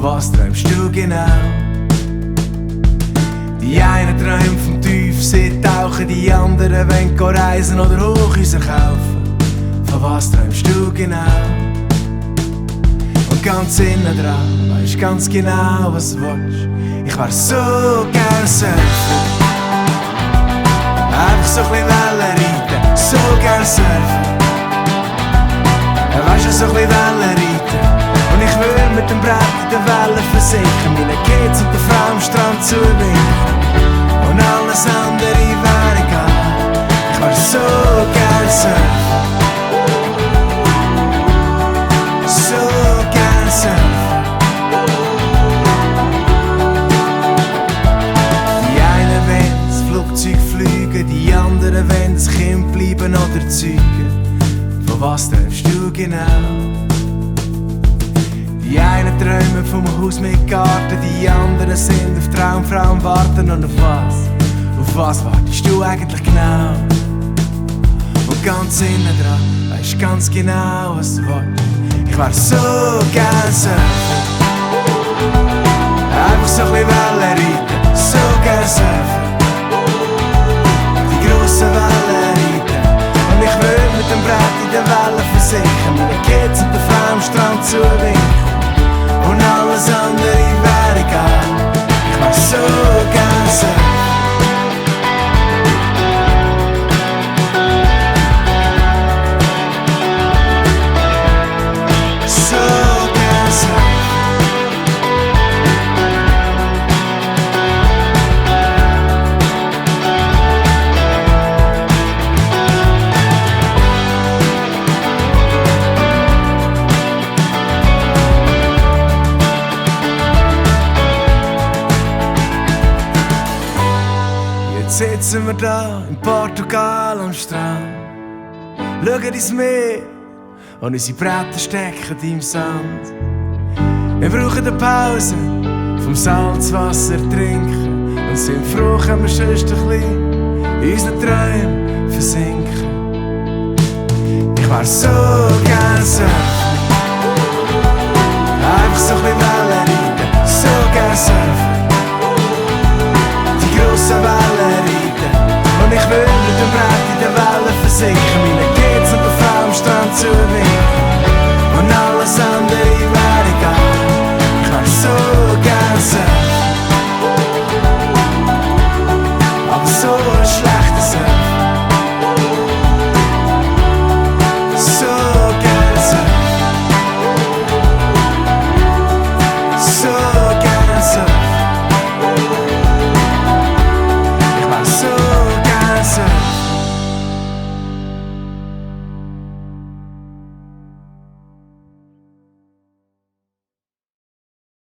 was träumst du genau? Die einen träumen vom Tiefsee tauchen, die anderen wollen reisen oder Hochhäuser kaufen. Von was träumst du genau? Und ganz innen dran weisst ganz genau, was du willst. Ich wär so gern Surfer, einfach so chli Wellen reiten, so gern Surfen. Weisst du, so chli Wellen reiten. Und ich will mit dem Brett in den Wellen versinken, meinen Kids und der Frau am Strand zuwinken. Und alles andere wäre egal, ich wär so gern Surfen, so gern Surfen. Die einen wollen das Flugzeug fliegen, die anderen wollen das Kind bleiben oder zeugen. Von was träumst du genau? Die einen träumen vom Haus mit Garten, die anderen sind auf Traumfrauen warten. Und auf was wartest du eigentlich genau? Und ganz innen dran weisst ganz genau, was du willst. Ich wär so gern Surfen, einfach so chli Wellen reiten, so gern Surfen, die grossen Wellen reiten. Und ich will mit dem Brett in den Wellen versinken, meine Kids und der Frau am Strand zuwinken. Und alles andere wäre egal, ich wär so gern Surfen. Jetzt sitzen wir da in Portugal am Strand, schauen ins Meer und unsere Bretter stecken im Sand. Wir brauchen eine Pause vom Salzwasser trinken und sind froh, können wir sonst ein bisschen in unseren Träumen versinken. Ich wär so gern Surfen,